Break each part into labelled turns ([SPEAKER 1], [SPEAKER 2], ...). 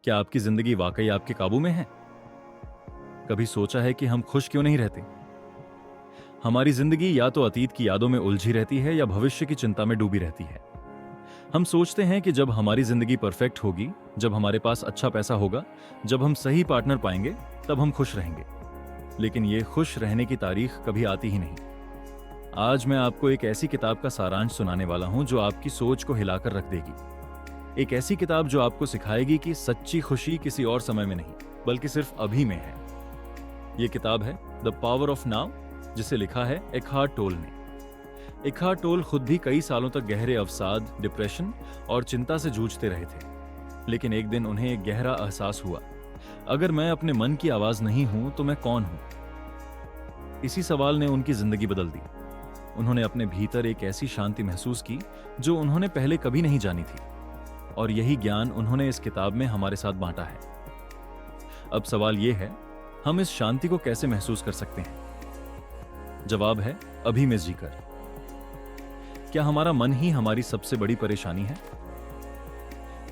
[SPEAKER 1] क्या आपकी जिंदगी वाकई आपके काबू में है? कभी सोचा है कि हम खुश क्यों नहीं रहते? हमारी जिंदगी या तो अतीत की यादों में उलझी रहती है या भविष्य की चिंता में डूबी रहती है। हम सोचते हैं कि जब हमारी जिंदगी परफेक्ट होगी, जब हमारे पास अच्छा पैसा होगा, जब हम सही पार्टनर पाएंगे, तब हम खुश रहेंगे। लेकिन ये खुश रहने की तारीख कभी आती ही नहीं। आज मैं आपको एक ऐसी किताब का सारांश सुनाने वाला हूं जो आपकी सोच को हिलाकर रख देगी। एक ऐसी किताब जो आपको सिखाएगी कि सच्ची खुशी किसी और समय में नहीं, बल्कि सिर्फ अभी में है। ये किताब है द पावर ऑफ नाउ, जिसे लिखा है एकहार्ट टोल ने। एकहार्ट टोल खुद भी कई सालों तक गहरे अवसाद, डिप्रेशन और चिंता से जूझते रहे थे। लेकिन एक दिन उन्हें एक गहरा एहसास हुआ, अगर मैं अपने मन की आवाज नहीं हूं तो मैं कौन हूं? इसी सवाल ने उनकी जिंदगी बदल दी। उन्होंने अपने भीतर एक ऐसी शांति महसूस की जो उन्होंने पहले कभी नहीं जानी थी, और यही ज्ञान उन्होंने इस किताब में हमारे साथ बांटा है। अब सवाल यह है, हम इस शांति को कैसे महसूस कर सकते हैं? जवाब है अभी में जीकर। क्या हमारा मन ही हमारी सबसे बड़ी परेशानी है?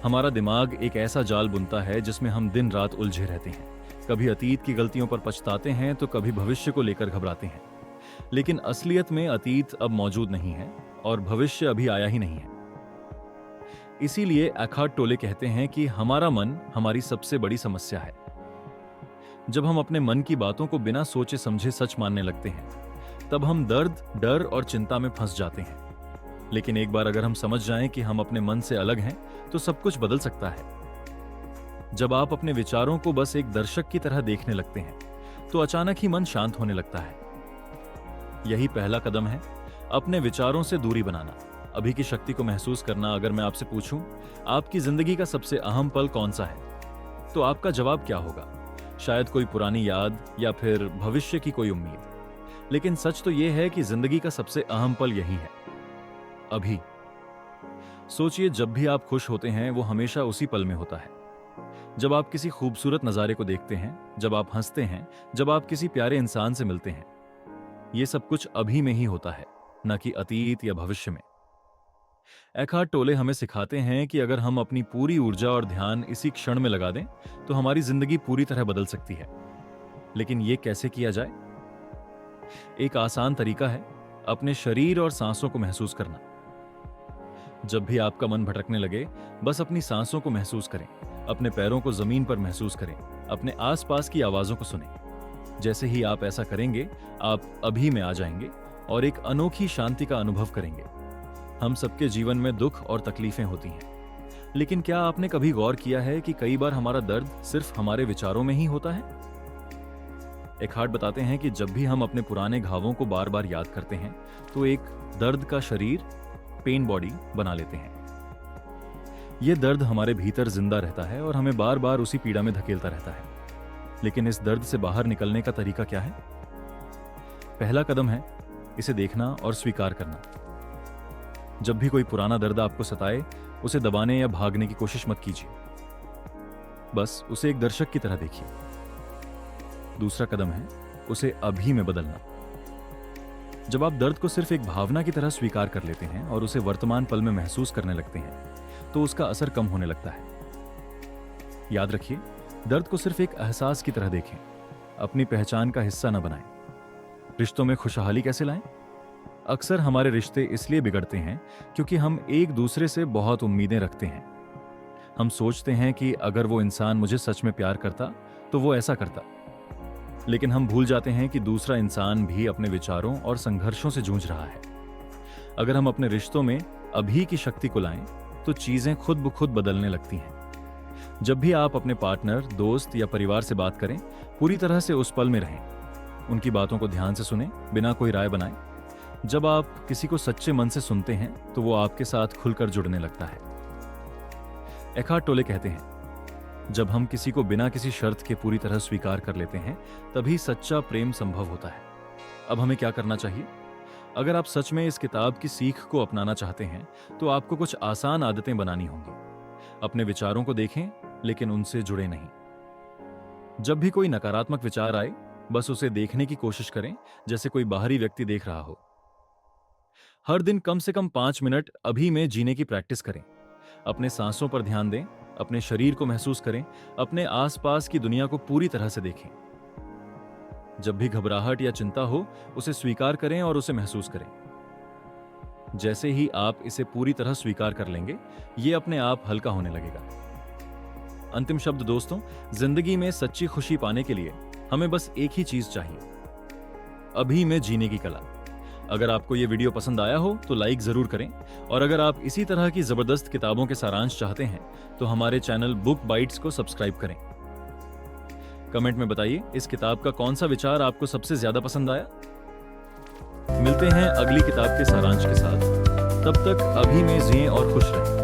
[SPEAKER 1] हमारा दिमाग एक ऐसा जाल बुनता है जिसमें हम दिन रात उलझे रहते हैं। कभी अतीत की गलतियों पर पछताते हैं तो कभी भविष्य को लेकर घबराते हैं। लेकिन असलियत में अतीत अब मौजूद नहीं है और भविष्य अभी आया ही नहीं है। इसीलिए एकहार्ट टोले कहते हैं कि हमारा मन हमारी सबसे बड़ी समस्या है। जब हम अपने मन की बातों को बिना सोचे समझे सच मानने लगते हैं, तब हम दर्द, डर और चिंता में फंस जाते हैं। लेकिन एक बार अगर हम समझ जाएं कि हम अपने मन से अलग हैं, तो सब कुछ बदल सकता है। जब आप अपने विचारों को बस एक दर्शक की तरह देखने लगते हैं, तो अचानक ही मन शांत होने लगता है। यही पहला कदम है, अपने विचारों से दूरी बनाना, अभी की शक्ति को महसूस करना। अगर मैं आपसे पूछूं, आपकी जिंदगी का सबसे अहम पल कौन सा है, तो आपका जवाब क्या होगा? शायद कोई पुरानी याद या फिर भविष्य की कोई उम्मीद। लेकिन सच तो यह है कि जिंदगी का सबसे अहम पल यही है, अभी। सोचिए, जब भी आप खुश होते हैं वो हमेशा उसी पल में होता है। जब आप किसी खूबसूरत नजारे को देखते हैं, जब आप हंसते हैं, जब आप किसी प्यारे इंसान से मिलते हैं, ये सब कुछ अभी में ही होता है, न कि अतीत या भविष्य में। एकहार्ट टोले हमें सिखाते हैं कि अगर हम अपनी पूरी ऊर्जा और ध्यान इसी क्षण में लगा दें, तो हमारी जिंदगी पूरी तरह बदल सकती है। लेकिन ये कैसे किया जाए? एक आसान तरीका है अपने शरीर और सांसों को महसूस करना। जब भी आपका मन भटकने लगे, बस अपनी सांसों को महसूस करें, अपने पैरों को जमीन पर महसूस करें, अपने आसपास की आवाजों को सुनें। जैसे ही आप ऐसा करेंगे, आप अभी में आ जाएंगे और एक अनोखी शांति का अनुभव करेंगे। हम सबके जीवन में दुख और तकलीफें होती हैं, लेकिन क्या आपने कभी गौर किया है कि कई बार हमारा दर्द सिर्फ हमारे विचारों में ही होता है? एकहार्ट बताते हैं कि जब भी हम अपने पुराने घावों को बार बार याद करते हैं, तो एक दर्द का शरीर, पेन बॉडी बना लेते हैं। यह दर्द हमारे भीतर जिंदा रहता है और हमें बार बार उसी पीड़ा में धकेलता रहता है। लेकिन इस दर्द से बाहर निकलने का तरीका क्या है? पहला कदम है इसे देखना और स्वीकार करना। जब भी कोई पुराना दर्द आपको सताए, उसे दबाने या भागने की कोशिश मत कीजिए। बस उसे एक दर्शक की तरह देखिए। दूसरा कदम है उसे अभी में बदलना। जब आप दर्द को सिर्फ एक भावना की तरह स्वीकार कर लेते हैं और उसे वर्तमान पल में महसूस करने लगते हैं, तो उसका असर कम होने लगता है। याद रखिए, दर्द को सिर्फ एक एहसास की तरह देखें, अपनी पहचान का हिस्सा न बनाएं। रिश्तों में खुशहाली कैसे लाएं? अक्सर हमारे रिश्ते इसलिए बिगड़ते हैं क्योंकि हम एक दूसरे से बहुत उम्मीदें रखते हैं। हम सोचते हैं कि अगर वो इंसान मुझे सच में प्यार करता तो वो ऐसा करता। लेकिन हम भूल जाते हैं कि दूसरा इंसान भी अपने विचारों और संघर्षों से जूझ रहा है। अगर हम अपने रिश्तों में अभी की शक्ति को लाएं, तो चीजें खुद ब खुद बदलने लगती हैं। जब भी आप अपने पार्टनर, दोस्त या परिवार से बात करें, पूरी तरह से उस पल में रहें। उनकी बातों को ध्यान से सुनें, बिना कोई राय बनाए। जब आप किसी को सच्चे मन से सुनते हैं, तो वो आपके साथ खुलकर जुड़ने लगता है। एकहार्ट टोले कहते हैं, जब हम किसी को बिना किसी शर्त के पूरी तरह स्वीकार कर लेते हैं, तभी सच्चा प्रेम संभव होता है। अब हमें क्या करना चाहिए? अगर आप सच में इस किताब की सीख को अपनाना चाहते हैं, तो आपको कुछ आसान आदतें बनानी होंगी। अपने विचारों को देखें, लेकिन उनसे जुड़े नहीं। जब भी कोई नकारात्मक विचार आए, बस उसे देखने की कोशिश करें जैसे कोई बाहरी व्यक्ति देख रहा हो। हर दिन कम से कम 5 मिनट अभी में जीने की प्रैक्टिस करें। अपने सांसों पर ध्यान दें, अपने शरीर को महसूस करें, अपने आसपास की दुनिया को पूरी तरह से देखें। जब भी घबराहट या चिंता हो, उसे स्वीकार करें और उसे महसूस करें। जैसे ही आप इसे पूरी तरह स्वीकार कर लेंगे, ये अपने आप हल्का होने लगेगा। अंतिम शब्द दोस्तों, जिंदगी में सच्ची खुशी पाने के लिए हमें बस एक ही चीज चाहिए, अभी में जीने की कला। अगर आपको ये वीडियो पसंद आया हो तो लाइक जरूर करें, और अगर आप इसी तरह की जबरदस्त किताबों के सारांश चाहते हैं तो हमारे चैनल बुक बाइट्स को सब्सक्राइब करें। कमेंट में बताइए इस किताब का कौन सा विचार आपको सबसे ज्यादा पसंद आया। मिलते हैं अगली किताब के सारांश के साथ। तब तक अभी में जिएं और खुश रहें।